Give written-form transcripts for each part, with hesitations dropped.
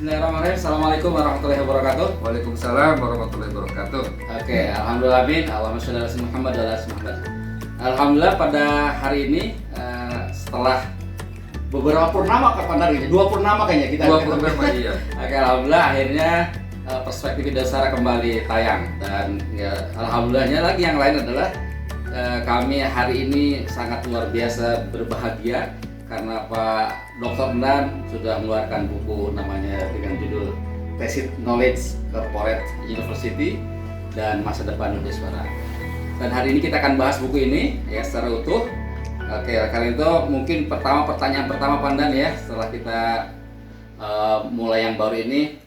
Bismillahirrahmanirrahim. Assalamualaikum warahmatullahi wabarakatuh. Waalaikumsalam warahmatullahi wabarakatuh. Oke, alhamdulillah amin. Allahumma sholli ala sayyidina Muhammad wa ala ali Muhammad. Alhamdulillah pada hari ini setelah beberapa purnama kapan hari ini? 2 purnama kayaknya kita. 2 purnama iya. Oke, alhamdulillah akhirnya Perspektif Hidayosara kembali tayang dan ya alhamdulillahnya lagi yang lain adalah kami hari ini sangat luar biasa berbahagia karena Pak Dr. Endan sudah mengeluarkan buku namanya dengan judul Tacit Knowledge Corporate University dan Masa Depan Hidayosara. Dan hari ini kita akan bahas buku ini ya secara utuh. Oke, kali itu mungkin pertanyaan pertama Pandan ya setelah kita mulai yang baru ini,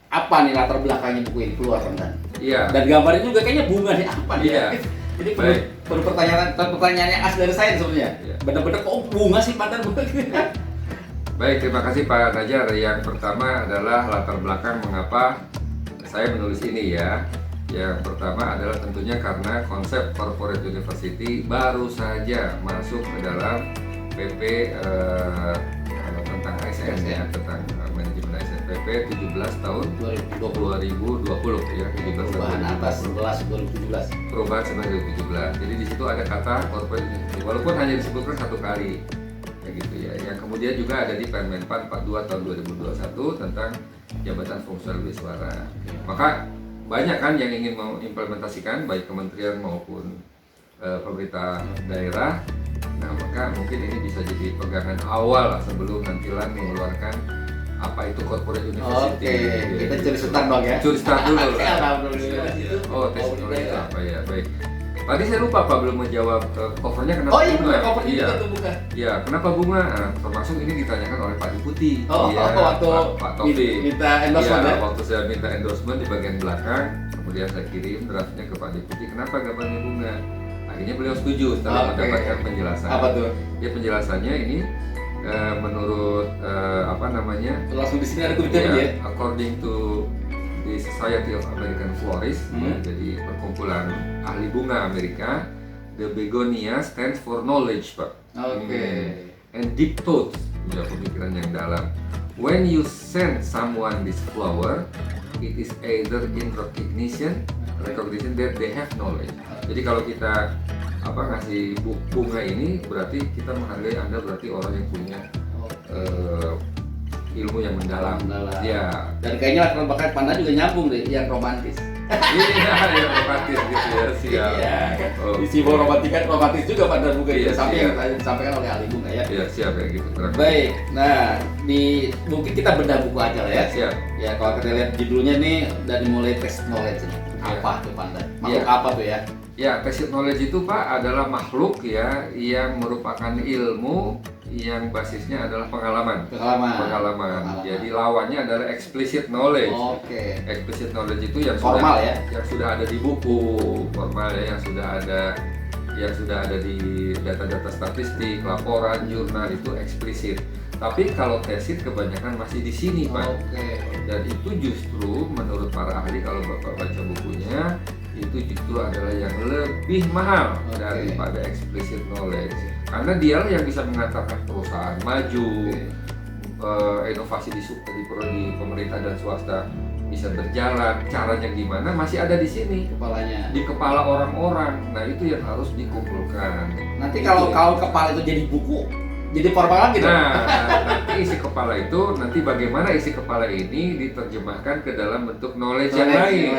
apa nih latar belakangnya buku ini keluar Pandan? Iya. Dan gambarnya juga kayaknya bunga nih, apa nih? Iya. Jadi perlu pertanyaan yang asli dari saya sebenarnya. Iya. Bener-bener kok bunga sih Pandan? Baik, terima kasih Pak Najar. Yang pertama adalah latar belakang mengapa saya menulis ini ya. Yang pertama adalah tentunya karena konsep Corporate University baru saja masuk ke dalam PP tentang ASN ya, tentang manajemen ASN PP 17 tahun 2020 ya, 17 Perubahan tahun atas 11 2017. perubahan 2017. Jadi di situ ada kata corporate university, walaupun hanya disebutkan 1 kali, kayak gitu ya. Yang kemudian juga ada di Permenpan 42 tahun 2021 tentang jabatan fungsional Hidayosara. Maka banyak kan yang ingin mengimplementasikan baik kementerian maupun pemerintah daerah. Nah, maka mungkin ini bisa jadi pegangan awal sebelum nantilah mengeluarkan apa itu corporate university. Oke, kita curi start dong ya. Curi start dulu. Alhamdulillah. Oh, tes itu apa ya? Baik. Tadi saya lupa Pak belum menjawab covernya kenapa Oh iya bunga? benar, cover Iya. itu bukan. Iya, kenapa bunga? Nah, termasuk ini ditanyakan oleh Pak Deputi. Oh, Iya, waktu Pak Taufik. minta endorsement Iya, ya. waktu saya minta endorsement di bagian belakang, kemudian saya kirim draftnya ke Pak Deputi. Kenapa gambarnya bunga? Akhirnya beliau setuju setelah Oke. mendapatkan penjelasan. Apa tuh? Ya penjelasannya ini menurut apa namanya? Langsung di sini ada kuliah Ya, ya. according to the Society of American Florists, jadi perkumpulan ahli bunga Amerika, the begonia stands for knowledge, Pak. Oke. And deep thoughts, ya pemikiran yang dalam. When you send someone this flower, it is either in recognition that they have knowledge. Jadi kalau kita ngasih bunga ini, berarti kita menghargai Anda, berarti orang yang punya ilmu yang mendalam. Ya. Dan kayaknya latar belakang Pandan juga nyambung deh, yang romantis. Iya, yang romantis gitu ya, siap. Iya. Oh. Di simbol romantis juga Pandan bukan Iya, itu sampai siap. yang tadi disampaikan oleh ahli bunga ya. Iya, siap ya gitu. Baik, nah mungkin kita bedah buku aja lah ya. Siap. Ya kalau kita lihat judulnya nih dari mulai test knowledge nih. Apa tuh Pandan? Makhluk Iya. apa tuh ya? Ya, tacit knowledge itu Pak adalah makhluk ya yang merupakan ilmu yang basisnya adalah pengalaman. Pengalaman. Jadi lawannya adalah explicit knowledge. Oke. Explicit knowledge itu yang Formal sudah, ya? yang sudah ada di buku formal ya, yang sudah ada di data-data statistik, laporan, jurnal itu eksplisit. Tapi kalau tesit kebanyakan masih di sini Pak. Oke. Dan itu justru menurut para ahli, kalau Bapak baca bukunya, itu justru adalah yang lebih mahal daripada explicit knowledge. Karena dialah yang bisa mengantarkan perusahaan maju, inovasi di pemerintah dan swasta bisa berjalan. Caranya gimana masih ada di sini, Kepalanya. di kepala orang-orang. Nah, itu yang harus dikumpulkan. Nanti kalau kepala itu jadi buku, jadi formal lagi dong. Nah, nanti isi kepala itu, nanti bagaimana isi kepala ini diterjemahkan ke dalam bentuk knowledge yang lain.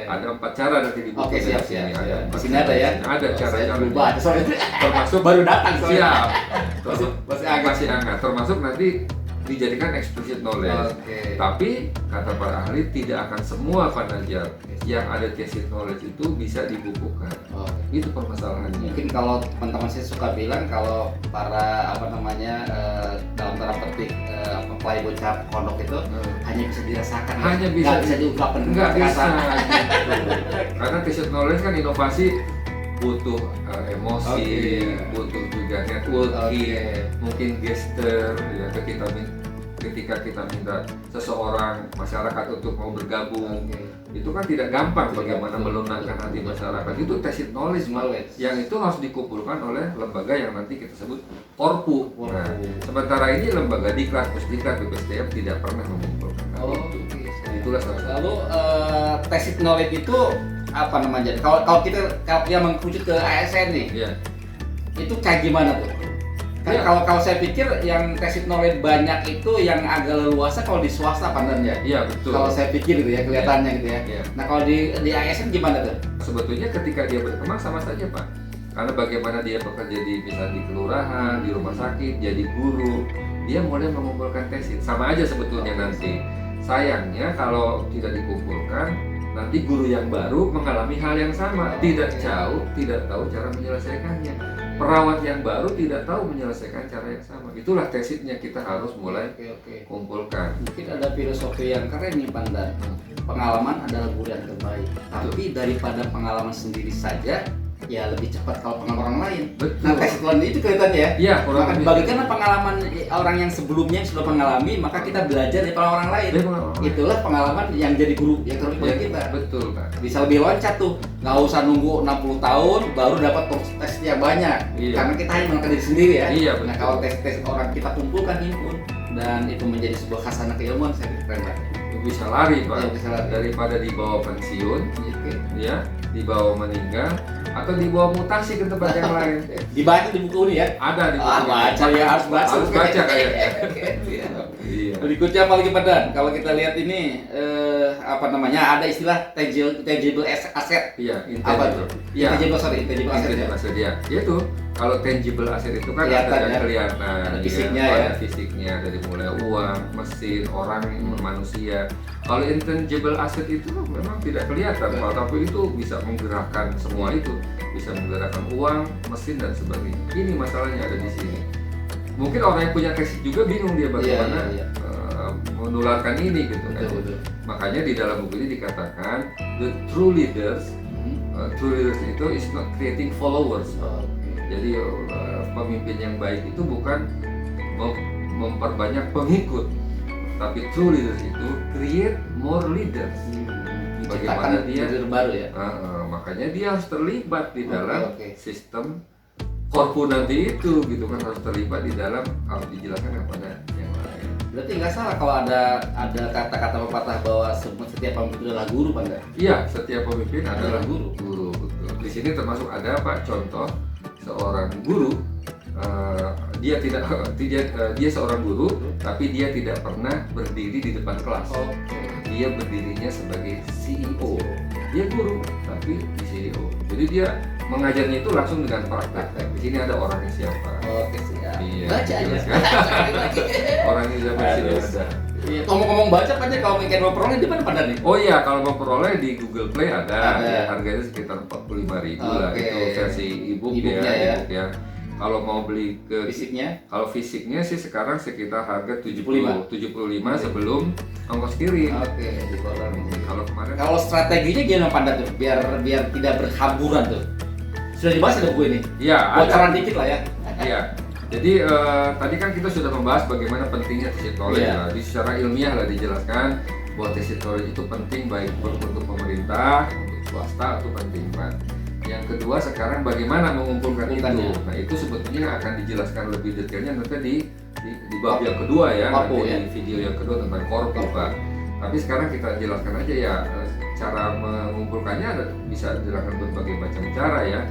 Ada 4 cara nanti di buku. Oke, siap. Di sini ada ya. Ada cara-cara. Berubah. Termasuk baru datang soalnya. siap. Masih hangat. Termasuk nanti dijadikan explicit knowledge. Oke. Tapi kata para ahli tidak akan semua panajar yang ada tacit knowledge itu bisa dibukukan. Itu permasalahannya. Mungkin kalau teman-teman saya suka bilang kalau para dalam tanda petik apply bocah pondok itu hanya bisa dirasakan, Hanya nggak bisa diungkapkan, nggak bisa kata. gitu. Karena tacit knowledge kan inovasi butuh emosi, butuh juga networking, mungkin gesture ya, ketika kita minta seseorang masyarakat untuk mau bergabung itu kan tidak gampang bagaimana Betul, melunakkan betul, hati betul. masyarakat. Itu tacit knowledge, Pak. Knowledge. Yang itu harus dikumpulkan oleh lembaga yang nanti kita sebut Korpu. Korpu. Nah, sementara ini lembaga Diklat, Pusdiklat, BPSDM tidak pernah mengumpulkan hal itu. Itulah salah satu. Lalu tacit knowledge itu apa namanya? Kalau kita mengkerucut ke ASN nih, Iya. itu kayak gimana tuh? Kan Iya. kalau saya pikir yang tacit knowledge banyak itu yang agak leluasa kalau di swasta pandannya. Iya, betul. Kalau saya pikir gitu ya, kelihatannya gitu ya. Iya. Nah kalau di ASN gimana tuh? Sebetulnya ketika dia berkembang sama saja, Pak. Karena bagaimana dia bekerja misalnya di kelurahan, di rumah sakit, jadi guru, dia mulai mengumpulkan tesis. Sama aja sebetulnya nanti. Sayangnya kalau tidak dikumpulkan, nanti guru yang baru mengalami hal yang sama, tidak jauh, tidak tahu cara menyelesaikannya. Perawat yang baru tidak tahu menyelesaikan cara yang sama. Itulah tesisnya kita harus mulai Oke. kumpulkan. Mungkin ada filosofi yang keren nih Pandan. Pengalaman adalah guru yang terbaik. Tapi daripada pengalaman sendiri saja, ya lebih cepat kalau pengalaman orang lain. Betul. Nah tacit knowledge itu kelihatannya ya. Iya, kurang Maka lebih. bagikan pengalaman orang yang sebelumnya yang sudah mengalami, maka kita belajar dari pengalaman orang lain. Dari pengalaman orang lain. Itulah pengalaman yang jadi guru yang terbaik buat Ya, kita. betul, Pak. Bisa lebih loncat tuh, nggak usah nunggu 60 tahun baru dapat tes yang banyak. Iya. Karena kita hanya melakukan diri sendiri ya. Iya, Nah betul. kalau tes orang kita kumpulkan himpun dan itu menjadi sebuah khasanah keilmuan, saya pikir keren banget. Bisa lari, Pak. Iya, bisa lari. Daripada dibawa pensiun, Oke. ya, dibawa meninggal, atau dibawa mutasi ke tempat yang lain. Dibaca di buku ini ya. Ada di buku Baca ini. ya, harus baca. Harus baca kayaknya. Iya. Iya. Berikutnya apa lagi Padan? Kalau kita lihat ini apa namanya? Ada istilah tangible asset. Iya, Apa intangible. tuh? Iya. Intangible asset ya. Intangible asset, ya. Itu kalau tangible asset itu kan Kelihatan, ada yang ya. kelihatan, Ada ya. fisiknya, Oh, ya. ada fisiknya dari mulai uang, mesin, orang, manusia. Kalau intangible asset itu memang tidak kelihatan, Pak, tapi itu bisa menggerakkan semua itu, bisa menggerakkan uang, mesin dan sebagainya. Ini masalahnya ada di sini. Mungkin orang yang punya tesis juga bingung dia bagaimana Iya. menularkan ini gitu kan. Betul. Makanya di dalam buku ini dikatakan the true leaders itu is not creating followers. Jadi pemimpin yang baik itu bukan memperbanyak pengikut, tapi true leaders itu create more leaders. Bagaimana Menciptakan dia leader baru ya. makanya dia harus terlibat di dalam Oke. sistem korpu nanti itu gitu kan, harus terlibat di dalam, harus dijelaskan kepada yang lain. Berarti nggak salah kalau ada kata-kata pepatah bahwa setiap pemimpin adalah guru, Pak? Nggak? Iya, setiap pemimpin adalah guru. Guru, betul. Di sini termasuk ada, Pak, contoh seorang guru. Dia seorang guru, tapi dia tidak pernah berdiri di depan kelas. Dia berdirinya sebagai CEO. Dia guru, tapi di CEO. Jadi dia mengajarnya itu langsung dengan praktek. Di sini ada orangnya siapa. Oke, siap. Iya, Baca aja. jelas kan? Orangnya siapa di sini Harus. ada. Iya, ngomong-ngomong baca aja kalau ingin memperoleh di mana Pandan nih? Oh iya, kalau mau peroleh di Google Play ada. Ada. Ya, harganya sekitar 45.000 lah. Oke. Itu versi ebook E-booknya ya. ebook ya. Kalau mau beli ke Fisiknya? kalau fisiknya sih sekarang sekitar harga 75. 75 sebelum ongkos kirim. Oke, di bawah. Kalau kemarin Kalau strateginya gimana Pandan tuh? Biar tidak berhamburan tuh. Sudah dibahas ada buku ini? ya Bocoran ada. dikit lah ya. Iya. Jadi tadi kan kita sudah membahas bagaimana pentingnya tacit knowledge. Iya. Lah. Di secara ilmiah lah dijelaskan bahwa tacit knowledge itu penting baik untuk pemerintah, untuk swasta itu penting Pak. Yang kedua sekarang bagaimana mengumpulkan itu. Mengumpulkannya. Nah itu sebetulnya akan dijelaskan lebih detailnya nanti di bab yang kedua ya, Korpu, nanti ya. di video yang kedua tentang korpu Pak. Tapi sekarang kita jelaskan aja ya cara mengumpulkannya bisa dilakukan berbagai macam cara ya.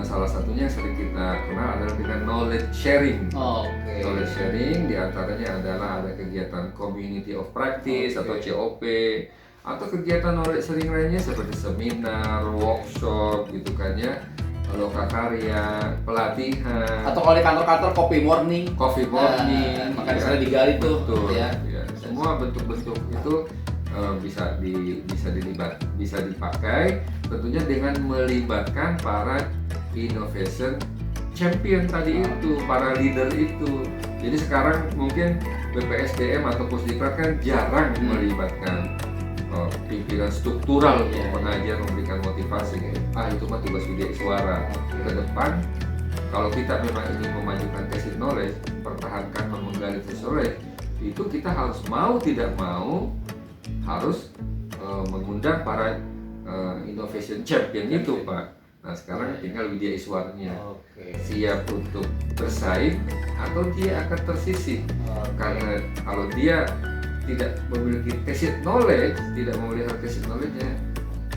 Salah satunya yang sering kita kenal adalah dengan knowledge sharing. Oke. Knowledge sharing diantaranya adalah ada kegiatan community of practice atau COP, atau kegiatan knowledge sharing lainnya seperti seminar, workshop gitu kan ya, lokakarya, pelatihan, Atau kalau di kantor-kantor coffee morning. coffee morning, Maka di ya. sana digali tuh. Betul, Ya. ya. Semua bentuk-bentuk itu bisa dipakai tentunya dengan melibatkan para innovation champion tadi itu, para leader itu. Jadi sekarang mungkin BPSDM atau Pusdiklat kan jarang melibatkan pimpinan struktural untuk mengajar, memberikan motivasi. Itu mah tugas Widya Iswara. Ke depan kalau kita memang ingin memajukan tacit knowledge, pertahankan menggali tacit knowledge, itu kita harus mau tidak mau harus mengundang para innovation champion itu Pak. Nah sekarang tinggal Widya Iswaranya siap untuk bersaing atau dia akan tersisih. Karena kalau dia tidak memiliki tacit knowledge, tidak memelihara tacit knowledge-nya,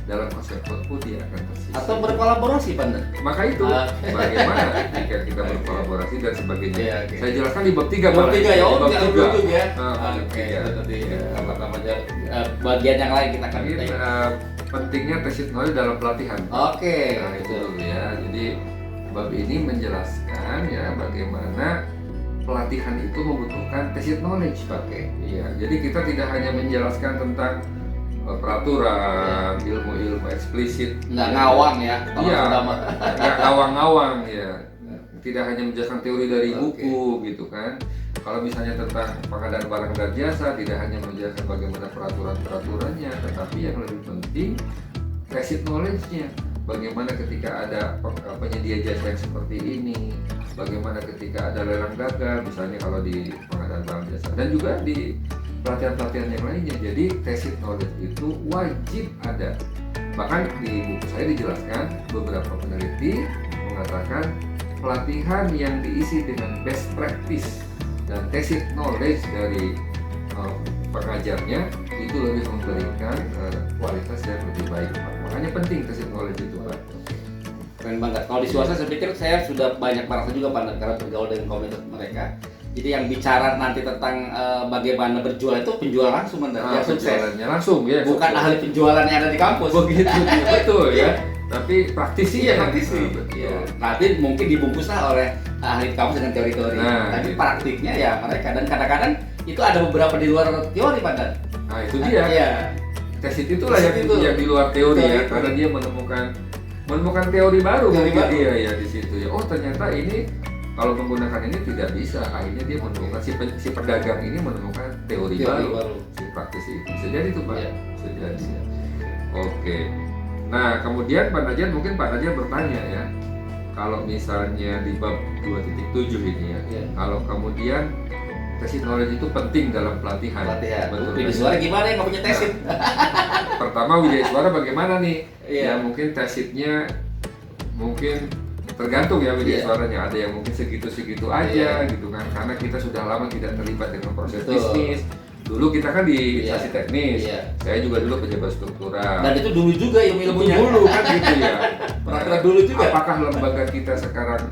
dalam konsep Korpu dia akan tersisih. Atau berkolaborasi Pak. Maka itu bagaimana ketika kita berkolaborasi dan sebagainya. Saya jelaskan di bab 3 Bab 3 ya, bab 3 ya. Oke, nanti bagian yang lain kita akan pentingnya tacit knowledge dalam pelatihan. Oke. Nah, itu dulu ya. Jadi bab ini menjelaskan ya bagaimana pelatihan itu membutuhkan tacit knowledge, Pak. Iya. Jadi kita tidak hanya menjelaskan tentang peraturan, ilmu-ilmu eksplisit. Nggak ngawang ya. Iya. Nggak ngawang-ngawang ya. Tidak hanya menjelaskan teori dari buku gitu kan. Kalau misalnya tentang pengadaan barang dan jasa, tidak hanya menjelaskan bagaimana peraturan-peraturannya, tetapi yang lebih penting tacit knowledge-nya. Bagaimana ketika ada penyedia jasa yang seperti ini, bagaimana ketika ada lelang dagang, misalnya kalau di pengadaan barang jasa, dan juga di pelatihan-pelatihan yang lainnya. Jadi tacit knowledge itu wajib ada. Bahkan di buku saya dijelaskan beberapa peneliti mengatakan pelatihan yang diisi dengan best practice dan tacit knowledge dari pengajarnya itu lebih memberikan kualitas yang lebih baik. Makanya penting tacit knowledge itu Pak. Keren banget. Kalau di swasta saya pikir saya sudah banyak merasa juga Pak karena bergaul dengan komunitas mereka. Jadi yang bicara nanti tentang bagaimana berjual itu penjual langsung yang sukses. Langsung ya. Bukan ahli penjualan yang ada di kampus. Begitu betul ya. Tapi praktisi ya praktisi. Nanti mungkin dibungkuslah oleh ahli kampus dengan teori-teori. Tapi praktiknya ya mereka, dan kadang-kadang itu ada beberapa di luar teori Pak. Nah itu dia. Iya. Tacit itulah yang di luar teori ya, karena dia menemukan teori baru bagi dia ya di situ ya. Oh ternyata ini kalau menggunakan ini tidak bisa. Akhirnya dia menemukan si pedagang ini menemukan teori baru. Si praktisi itu bisa jadi itu Pak. Bisa jadi. Oke. Nah kemudian Pak Najar, mungkin Pak Najar bertanya ya, kalau misalnya di bab 2.7 ini ya, kalau kemudian tacit knowledge itu penting dalam pelatihan. Betul. Widya Iswara gimana ya nggak punya tacit? Pertama Widya Iswara bagaimana nih? Ya mungkin tacitnya mungkin tergantung ya Widya Iswaranya. Ada yang mungkin segitu-segitu aja gitu kan, karena kita sudah lama tidak terlibat dengan proses bisnis. Dulu kita kan di instansi teknis, saya juga dulu pejabat struktural. Dan itu dulu juga ilmunya. Dulu kan gitu ya. Peraturan dulu juga. Apakah lembaga kita sekarang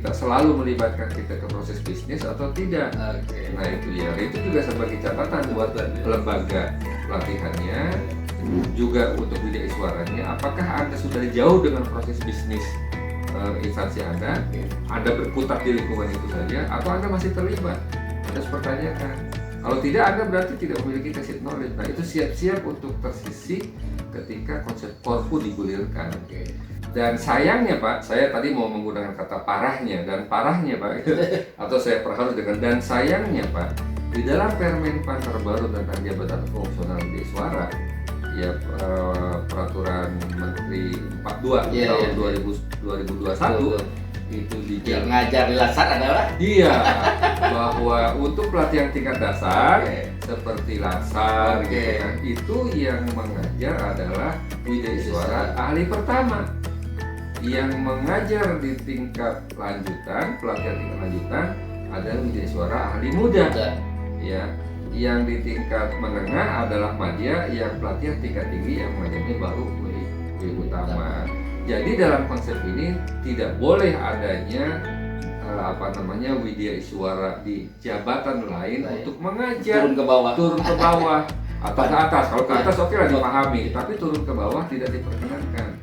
selalu melibatkan kita ke proses bisnis atau tidak? Nah itu ya, itu juga sebagai catatan buat lembaga pelatihannya, juga untuk Widya Iswaranya. Apakah Anda sudah jauh dengan proses bisnis instansi Anda berkutat di lingkungan itu saja, atau Anda masih terlibat? Anda harus pertanyakan. Kalau tidak, Anda berarti tidak memiliki tacit knowledge. Nah itu siap-siap untuk tersisih ketika konsep Korpu digulirkan. Dan sayangnya Pak, saya tadi mau menggunakan kata parahnya Pak, atau saya perharus dengan dan sayangnya Pak, di dalam Permenpan terbaru tentang jabatan fungsional Widya Iswara, ya peraturan Menteri 42 tahun 2021 itu yang ngajar di Lasar adalah bahwa untuk pelatihan tingkat dasar seperti Lasar gitu kan, itu yang mengajar adalah Widya Iswara ahli pertama. Yang mengajar di tingkat lanjutan, pelatihan tingkat lanjutan adalah Widya Iswara ahli muda. Ya, yang di tingkat menengah adalah madya, yang pelatihan tingkat tinggi yang mengajarnya baru WI utama. Jadi dalam konsep ini tidak boleh adanya Widya Iswara di jabatan lain untuk mengajar turun ke bawah atau ke atas. Kalau ke atas oke lah dipahami, tapi turun ke bawah tidak diperkenankan.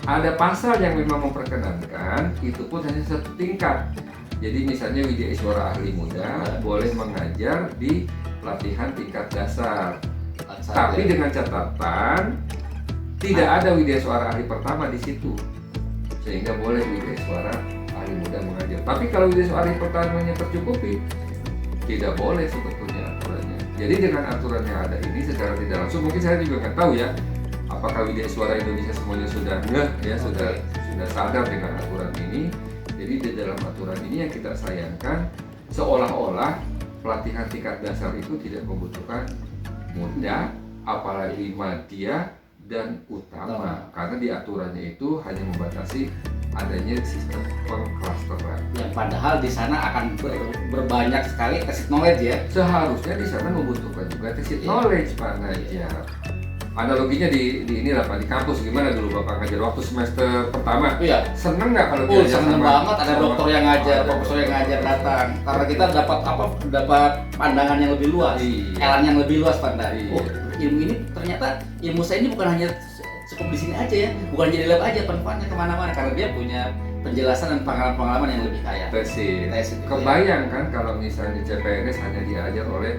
Ada pasal yang memang memperkenankan, itu pun hanya satu tingkat. Jadi misalnya Widya Iswara ahli muda boleh mengajar di pelatihan tingkat dasar, tapi dengan catatan tidak ada Widya Iswara ahli pertama di situ, sehingga boleh Widya Iswara ahli muda mengajar. Tapi kalau Widya Iswara ahli pertamanya tercukupi, tidak boleh sebetulnya aturannya. Jadi dengan aturan yang ada ini secara tidak langsung, mungkin saya juga nggak tahu ya, apakah Widya Iswara Indonesia semuanya sudah sudah sadar dengan aturan ini. Jadi di dalam aturan ini yang kita sayangkan, seolah-olah pelatihan tingkat dasar itu tidak membutuhkan muda apalagi madya dan utama, karena di aturannya itu hanya membatasi adanya sistem pengklasteran. Yang padahal di sana akan berbanyak sekali tacit knowledge ya. Seharusnya di sana membutuhkan juga tacit knowledge Pak Najar. Analoginya di ini lah Pak, di kampus gimana dulu Bapak ngajar waktu semester pertama? Iya. Seneng nggak kalau Seneng sama- banget ada sama- dokter yang ngajar, profesor yang ngajar datang. Karena kita dapat pandangan yang lebih luas, Iya. elan yang lebih luas pandang. Iya. Oh, ilmu ini ternyata ilmu saya ini bukan hanya cukup di sini aja ya, bukan jadi lab aja, manfaatnya kemana-mana karena dia punya penjelasan dan pengalaman-pengalaman yang lebih kaya. Tesis. Kebayang kan kalau misalnya CPNS hanya diajar oleh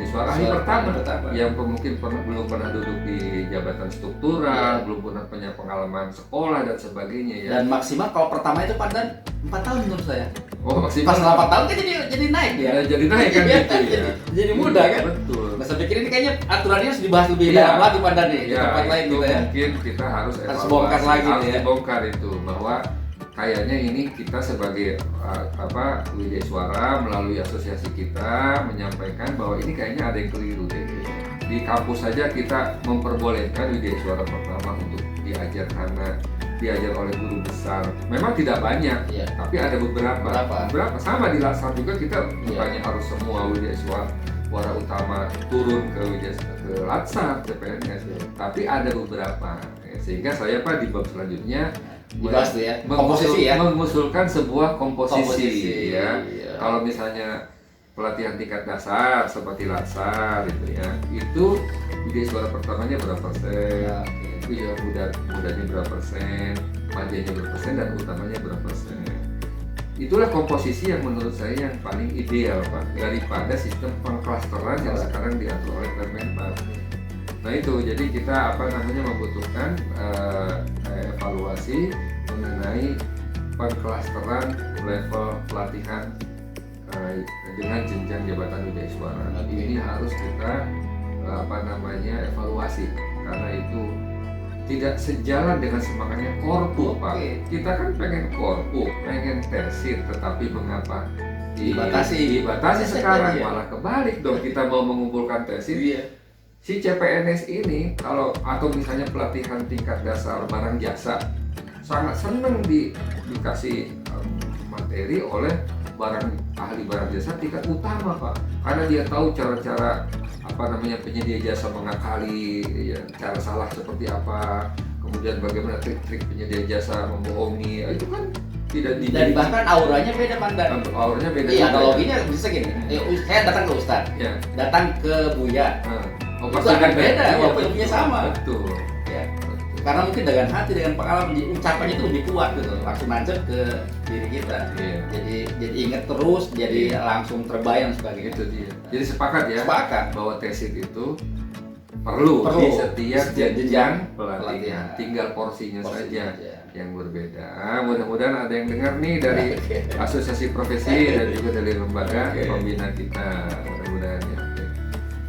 suara ahli pertama yang mungkin belum pernah duduk di jabatan struktural, belum pernah punya pengalaman sekolah dan sebagainya ya. Dan maksimal kalau pertama itu pandan 4 tahun menurut saya. Oh maksimal. Pas 8 tahun kan jadi naik dia. Jadi naik kan gitu ya. Jadi mudah kan? Betul. Nah, saya pikir ini kayaknya aturannya harus dibahas lebih dalam lagi pandan nih di tempat lain itu gitu ya. mungkin kita harus bongkar lagi harus ya. dibongkar itu bahwa kayaknya ini kita sebagai Widya Suara melalui asosiasi kita menyampaikan bahwa ini kayaknya ada yang keliru deh. Di kampus saja kita memperbolehkan Widya Suara pertama untuk diajar karena diajar oleh guru besar. Memang tidak banyak, tapi ada beberapa. Sama di Latsar juga kita bukannya harus semua Widya Suara utama turun ke Latsar CPNS, tapi ada beberapa. Sehingga saya Pak di bab selanjutnya dibahas tuh ya, komposisi ya, mengusulkan sebuah komposisi ya. Iya. Kalau misalnya pelatihan tingkat dasar seperti Latsar gitu ya, itu Widya Suara pertamanya berapa persen, ya mudanya berapa persen, madyanya berapa persen, dan utamanya berapa persen. Itulah komposisi yang menurut saya yang paling ideal Pak, daripada sistem pengklasteran yang sekarang diatur oleh Permenpan. Nah itu, jadi kita membutuhkan evaluasi mengenai pengklasteran level pelatihan dengan jenjang jabatan Widya Suara. Ini harus kita evaluasi karena itu tidak sejalan dengan semangatnya Korpu Pak. Kita kan pengen Korpu, pengen tesis, tetapi mengapa dibatasi sekarang malah kebalik dong, kita mau mengumpulkan tesis. Si CPNS ini atau misalnya pelatihan tingkat dasar barang jasa sangat senang dikasih materi oleh ahli barang jasa tingkat utama Pak, karena dia tahu cara-cara penyedia jasa mengakali ya, cara salah seperti apa, kemudian bagaimana trik-trik penyedia jasa membohongi, itu kan tidak dan bahkan auranya beda pandan. Auranya beda. Iya, analoginya bisa gini. Saya datang ke Ustadz, datang ke Buya. Itu akan beda, walaupun ilmunya sama. Betul. Ya. Karena mungkin dengan hati, dengan pengalaman, ucapannya itu lebih kuat gitu, langsung nancep ke diri kita. Jadi ingat terus, jadi langsung terbayang sebagai itu dia. Jadi sepakat ya. Bahwa tesis itu perlu di setiap jenjang pelatihan. Tinggal porsinya saja yang berbeda. Mudah-mudahan ada yang dengar nih dari asosiasi profesi dan juga dari lembaga pembina kita. Mudah-mudahan ya.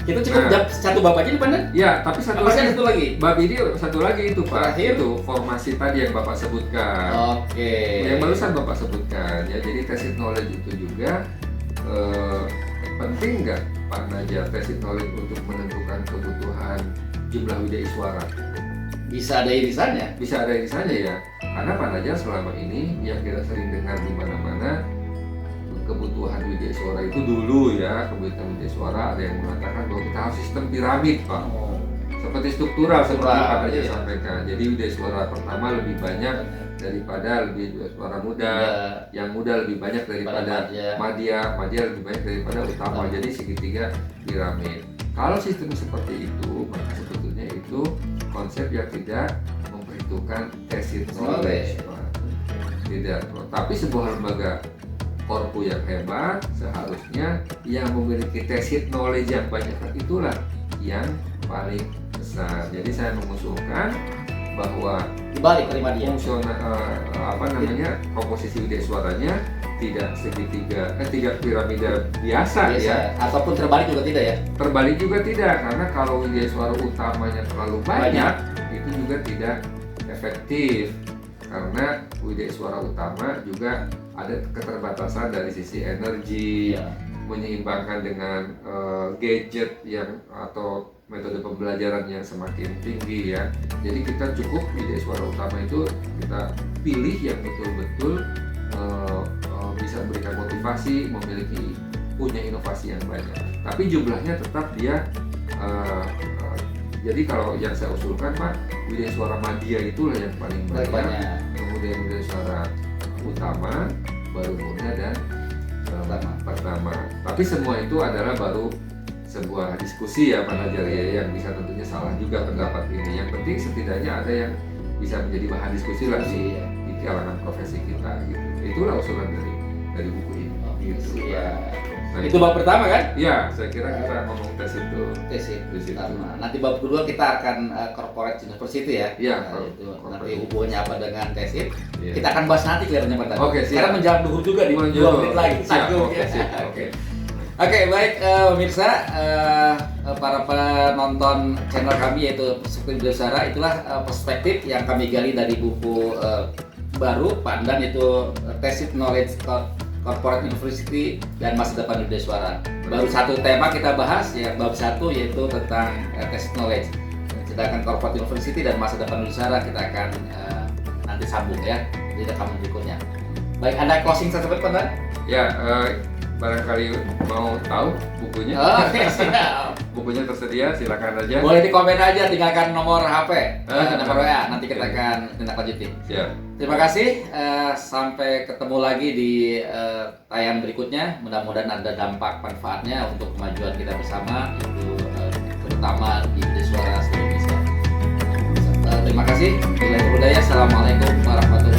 Kita cukup satu bab aja nih Pandan? Ya, tapi satu lagi. Bab ini satu lagi itu Pak. Terakhir itu formasi tadi yang Bapak sebutkan. Yang barusan Bapak sebutkan ya. Jadi tacit knowledge itu juga penting nggak Pak Najar, tacit knowledge untuk menentukan kebutuhan jumlah Widya Suara? Bisa ada irisannya. Bisa ada irisannya ya. Karena Pak Najar selama ini yang kita sering dengar di mana-mana, kebutuhan Widya Suara itu dulu ya, kebutuhan Widya Suara ada yang mengatakan bahwa kita harus sistem piramid Pak, seperti struktural seperti Pak Najar sampaikan. Jadi Widya Suara pertama lebih banyak daripada Widya Suara muda, yang muda lebih banyak daripada madya lebih banyak daripada utama. Jadi segitiga piramid. Kalau sistem seperti itu, maka sebetulnya itu konsep yang tidak memperhitungkan tacit knowledge Pak. Tidak. Tapi sebuah lembaga Korpu yang hebat seharusnya yang memiliki tacit knowledge yang banyak, itulah yang paling besar. Jadi saya mengusulkan bahwa dibalik terima dia komposisi Widya Suaranya tidak tiga piramida biasa ya, ataupun terbalik juga tidak ya. Terbalik juga tidak, karena kalau Widya Suara utamanya terlalu banyak itu juga tidak efektif, karena Widya Suara utama juga ada keterbatasan dari sisi energi, menyeimbangkan dengan gadget yang atau metode pembelajaran yang semakin tinggi ya. Jadi kita cukup ide suara utama itu kita pilih yang betul-betul bisa memberikan motivasi, punya inovasi yang banyak. Tapi jumlahnya tetap dia jadi kalau yang saya usulkan Pak, Widya Suara Madya itulah yang paling banyak. Kemudian Widya Suara Utama, baru Muda dan pertama. Tapi semua itu adalah baru sebuah diskusi ya Pak Najar ya, yang bisa tentunya salah juga pendapat ini. Yang penting setidaknya ada yang bisa menjadi bahan diskusi lah di kalangan profesi kita gitu. Itulah usulan dari buku ini. Gitu. Nah, itu bab pertama kan? Ya, saya kira kita ngomong tes itu. Nanti bab kedua kita akan corporate university ya. Iya. Itu nanti hubungannya apa dengan tes itu? Ya. Kita akan bahas nanti kelihatannya Pak. Oke, siap. Karena menjawab duhur juga di 2 menit lagi. Oke, baik pemirsa, para penonton channel kami yaitu Perspektif Widya Suara, itulah perspektif yang kami gali dari buku baru Pandan, itu Tacit Knowledge Corporate University dan Masa Depan Widya Suara. Baru satu tema kita bahas ya, bab 1 yaitu tentang Tacit Knowledge. Sedangkan Corporate University dan Masa Depan Widya Suara kita akan nanti sambung ya di rekaman berikutnya. Baik, ada closing statement Pandan? Ya, barangkali mau tahu bukunya. Oke, siap. Bukunya tersedia, silakan aja. Boleh di komen aja, tinggalkan nomor HP, nomor WA, nanti kita akan tindak lanjuti. Siap. Terima kasih, sampai ketemu lagi di tayangan berikutnya. Mudah-mudahan ada dampak manfaatnya untuk kemajuan kita bersama, itu terutama di Widya Suara Indonesia. Terima kasih. Bila budaya. Assalamualaikum warahmatullahi wabarakatuh.